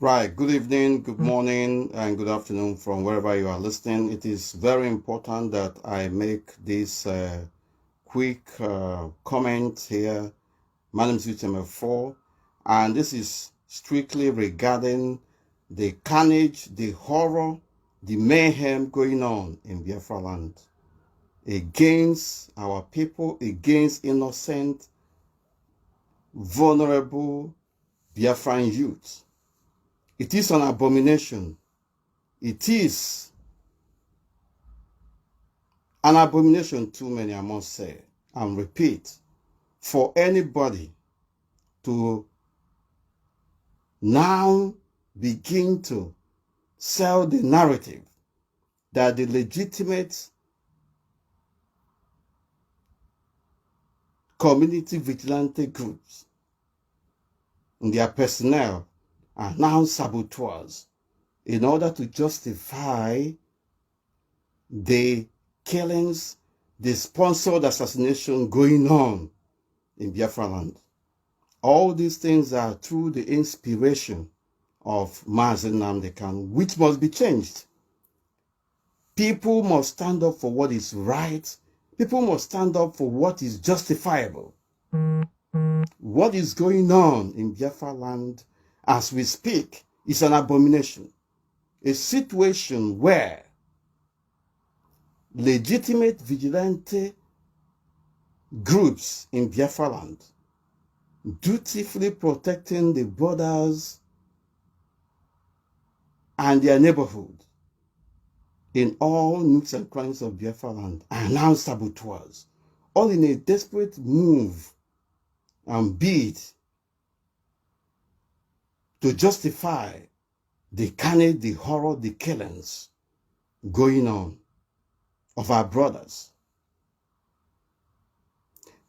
Right. Good evening, good morning, and good afternoon from wherever you are listening. It is very important that I make this quick comment here. My name is Uche Mefor, and this is strictly regarding the carnage, the horror, the mayhem going on in Biafra land against our people, against innocent, vulnerable Biafran youth. It is an abomination. It is an abomination too many, I must say, and repeat, for anybody to now begin to sell the narrative that the legitimate community vigilante groups and their personnel are now saboteurs in order to justify the killings, the sponsored assassination going on in Biafra land. All these things are through the inspiration of Mazi Nnamdi Kanu, which must be changed. People must stand up for what is right. People must stand up for what is justifiable. What is going on in Biafra land as we speak is an abomination. A situation where legitimate vigilante groups in Biafra land dutifully protecting the borders and their neighborhood in all nooks and crannies of Biafra land are now saboteurs, all in a desperate move and bid to justify the carnage, the horror, the killings going on of our brothers.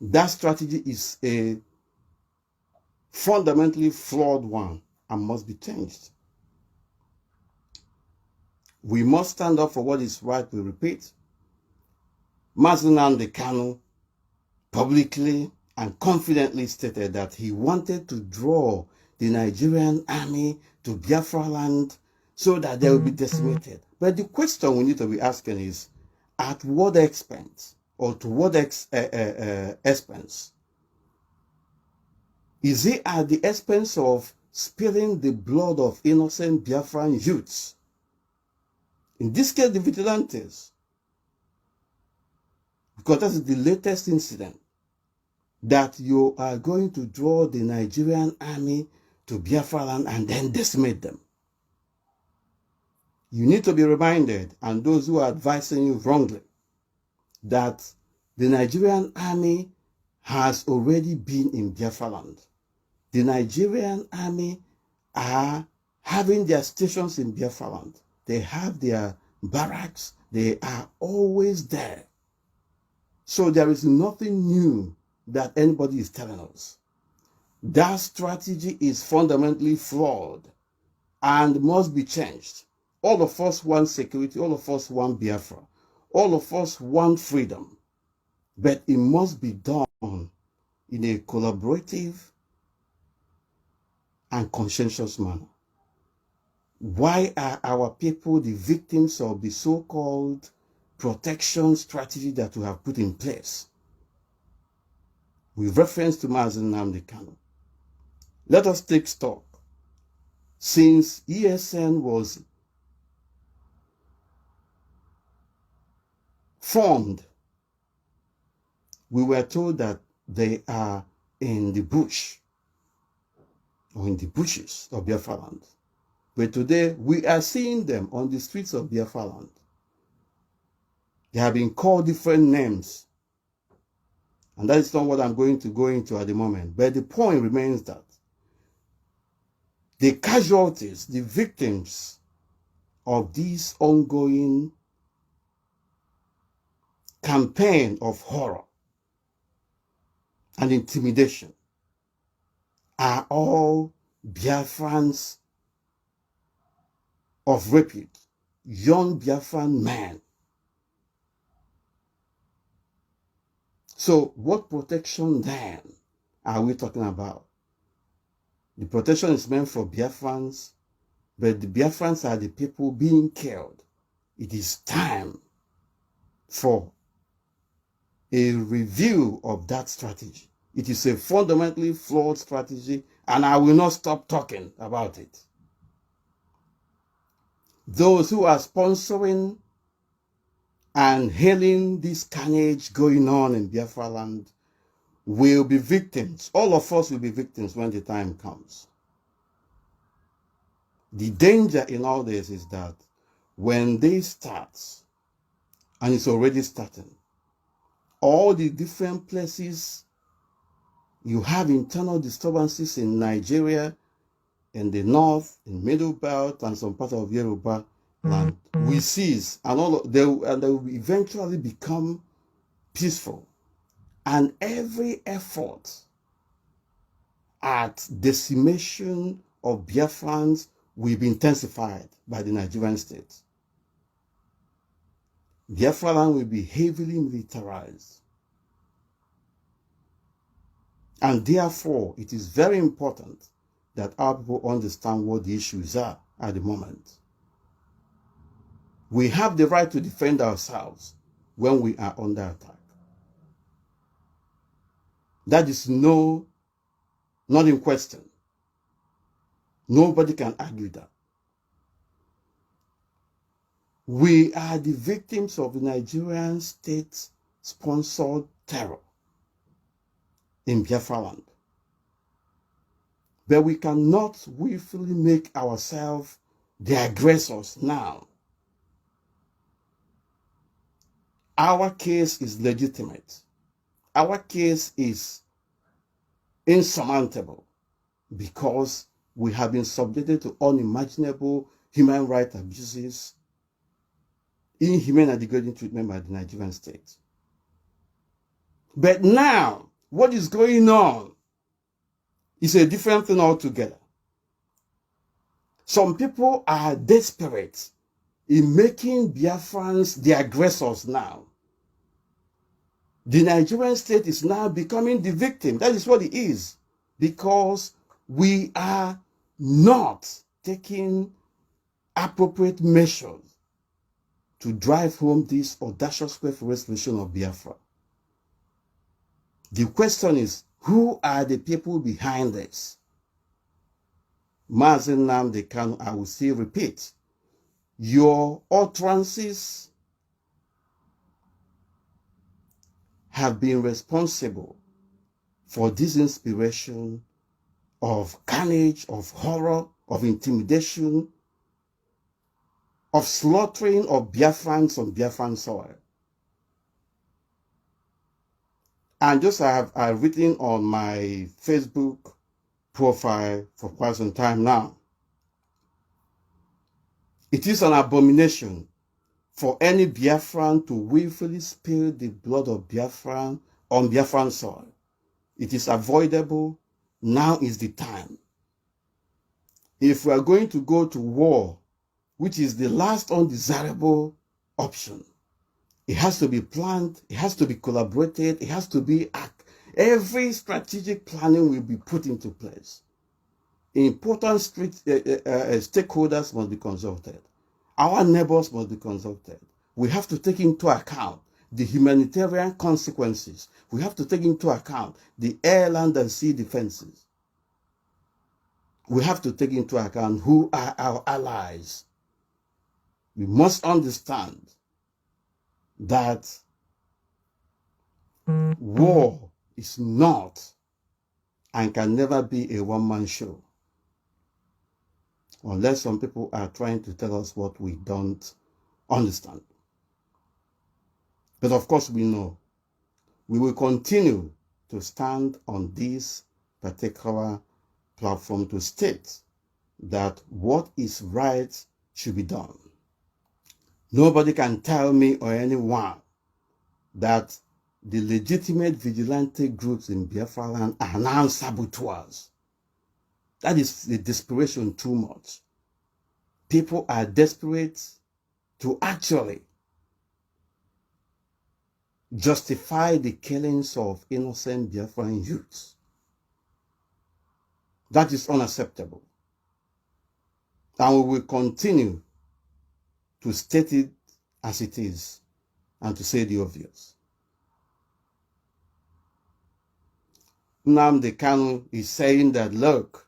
That strategy is a fundamentally flawed one and must be changed. We must stand up for what is right, we repeat. Mazi Nnamdi Kanu publicly and confidently stated that he wanted to draw the Nigerian army to Biafra land so that they will be decimated. But the question we need to be asking is, at what expense or to what expense? Is it at the expense of spilling the blood of innocent Biafran youths? In this case, the vigilantes. Because that is the latest incident, that you are going to draw the Nigerian army to Biafra land and then decimate them. You need to be reminded, and those who are advising you wrongly, that the Nigerian army has already been in Biafra land. The Nigerian army are having their stations in Biafra land. They have their barracks. They are always there. So there is nothing new that anybody is telling us. That strategy is fundamentally flawed and must be changed. All of us want security. All of us want Biafra. All of us want freedom. But it must be done in a collaborative and conscientious manner. Why are our people the victims of the so-called protection strategy that we have put in place? With reference to Mazi Nnamdi Kanu, let us take stock. Since ESN was formed, we were told that they are in the bush or in the bushes of Biafra land. But today, we are seeing them on the streets of Biafra land. They have been called different names. And that is not what I'm going to go into at the moment. But the point remains that the casualties, the victims of this ongoing campaign of horror and intimidation are all Biafrans of repute, young Biafran men. So what protection then are we talking about? The protection is meant for Biafrans but the Biafrans are the people being killed. It is time for a review of that strategy. It is a fundamentally flawed strategy, and I will not stop talking about it. Those who are sponsoring and hailing this carnage going on in Biafra land will be victims. All of us will be victims when the time comes. The danger in all this is that when this starts, and it's already starting, all the different places you have internal disturbances in Nigeria, in the north, in Middle Belt, and some part of Yoruba land, we cease, and they will eventually become peaceful. And every effort at decimation of Biafrans will be intensified by the Nigerian state. Biafra land will be heavily militarized. And therefore, it is very important that our people understand what the issues are at the moment. We have the right to defend ourselves when we are under attack. That is not in question. Nobody can argue that. We are the victims of the Nigerian state-sponsored terror in Biafra land. But we cannot willfully make ourselves the aggressors now. Our case is legitimate. Our case is insurmountable because we have been subjected to unimaginable human rights abuses, inhumane and degrading treatment by the Nigerian state. But now, what is going on is a different thing altogether. Some people are desperate in making Biafrans the aggressors now. The Nigerian state is now becoming the victim. That is what it is. Because we are not taking appropriate measures to drive home this audacious quest for restoration of Biafra. The question is, who are the people behind this? Mazi Nnamdi Kanu, I will still repeat, your utterances have been responsible for this inspiration of carnage, of horror, of intimidation, of slaughtering of Biafrans on Biafran soil. And just I've written on my Facebook profile for quite some time now, it is an abomination for any Biafran to willfully spill the blood of Biafran on Biafran soil. It is avoidable. Now is the time. If we are going to go to war, which is the last undesirable option, it has to be planned, it has to be collaborated, it has to be every strategic planning will be put into place. Important stakeholders must be consulted. Our neighbors must be consulted. We have to take into account the humanitarian consequences. We have to take into account the air, land, and sea defenses. We have to take into account who are our allies. We must understand that war is not and can never be a one-man show. Unless some people are trying to tell us what we don't understand. But of course we know. We will continue to stand on this particular platform to state that what is right should be done. Nobody can tell me or anyone that the legitimate vigilante groups in Biafra land are now saboteurs. That is the desperation too much. People are desperate to actually justify the killings of innocent Biafran youths. That is unacceptable. And we will continue to state it as it is and to say the obvious. Nnamdi Kanu is saying that, look,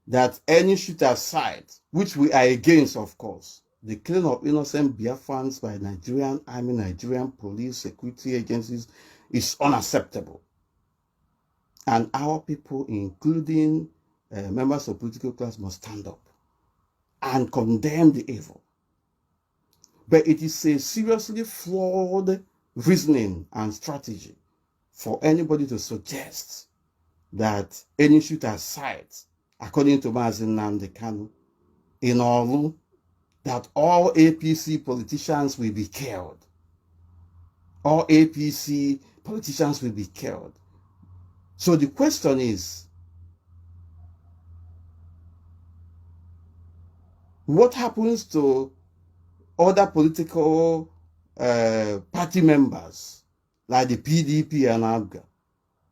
that any shoot aside, which we are against, of course, the killing of innocent Biafrans by Nigerian army, Nigerian police, security agencies is unacceptable. And our people, including members of political class, must stand up and condemn the evil. But it is a seriously flawed reasoning and strategy for anybody to suggest that any shoot aside, according to Mazi Nnamdi Kanu, in Olu, that all APC politicians will be killed. All APC politicians will be killed. So the question is, what happens to other political party members like the PDP and ABGA?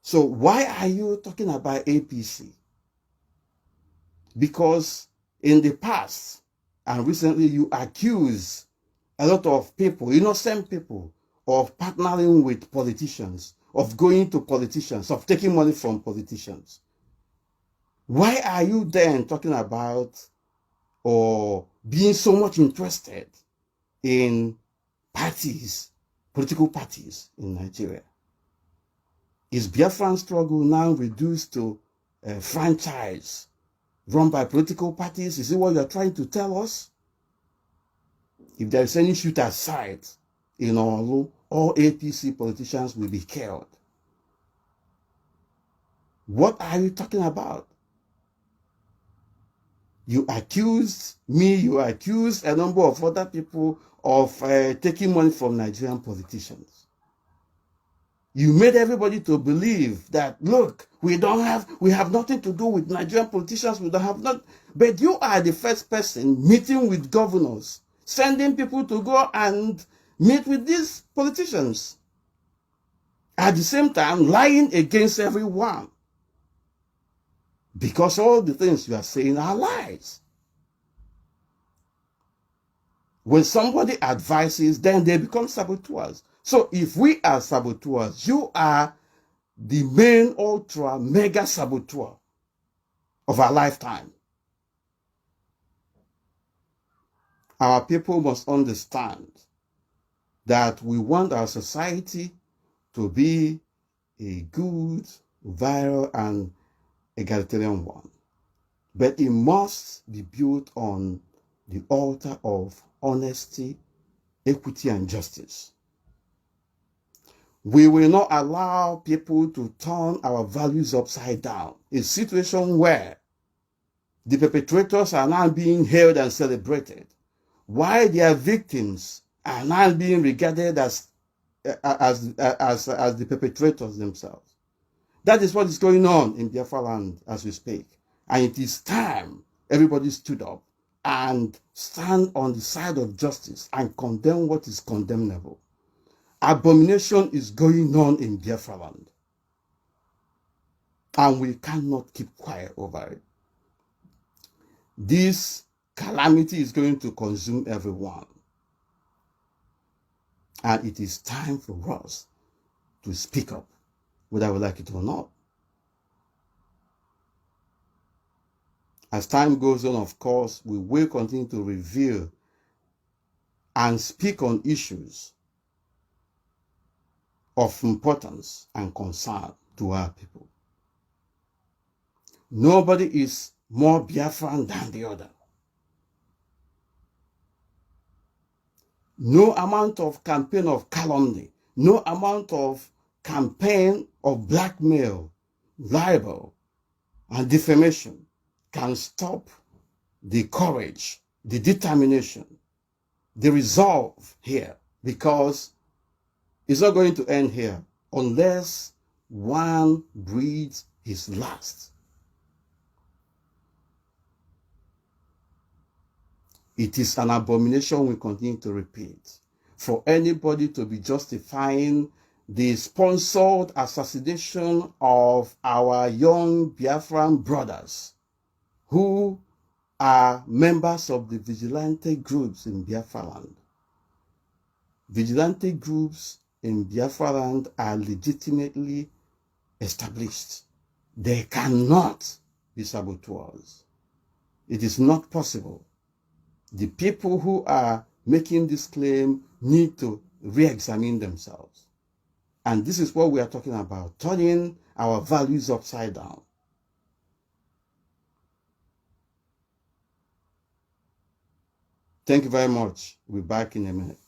So why are you talking about APC? Because in the past and recently you accuse a lot of people, innocent people, of partnering with politicians, of going to politicians, of taking money from politicians. Why are you then talking about or being so much interested in parties, political parties in Nigeria? Is Biafran struggle now reduced to a franchise run by political parties? Is it what you're trying to tell us? If there is any shoot aside in Olu, all APC politicians will be killed. What are you talking about? You accused me, you accused a number of other people of taking money from Nigerian politicians. You made everybody to believe that, look, we have nothing to do with Nigerian politicians, we don't have not, but you are the first person meeting with governors, sending people to go and meet with these politicians. At the same time, lying against everyone. Because all the things you are saying are lies. When somebody advises, then they become saboteurs. So if we are saboteurs, you are the main ultra mega saboteur of our lifetime. Our people must understand that we want our society to be a good, viral, and egalitarian one. But it must be built on the altar of honesty, equity, and justice. We will not allow people to turn our values upside down. A situation where the perpetrators are now being hailed and celebrated, while their victims are now being regarded as the perpetrators themselves. That is what is going on in Biafra land as we speak. And it is time everybody stood up and stand on the side of justice and condemn what is condemnable. Abomination is going on in Biafra land. And we cannot keep quiet over it. This calamity is going to consume everyone. And it is time for us to speak up, whether we like it or not. As time goes on, of course, we will continue to reveal and speak on issues of importance and concern to our people. Nobody is more Biafran than the other. No amount of campaign of calumny, no amount of campaign of blackmail, libel, and defamation can stop the courage, the determination, the resolve here, because it's not going to end here unless one breathes his last. It is an abomination we continue to repeat for anybody to be justifying the sponsored assassination of our young Biafran brothers who are members of the vigilante groups in Biafra land. Vigilante groups in Biafra land are legitimately established. They cannot be saboteurs. It is not possible. The people who are making this claim need to re-examine themselves. And this is what we are talking about, turning our values upside down. Thank you very much. We'll be back in a minute.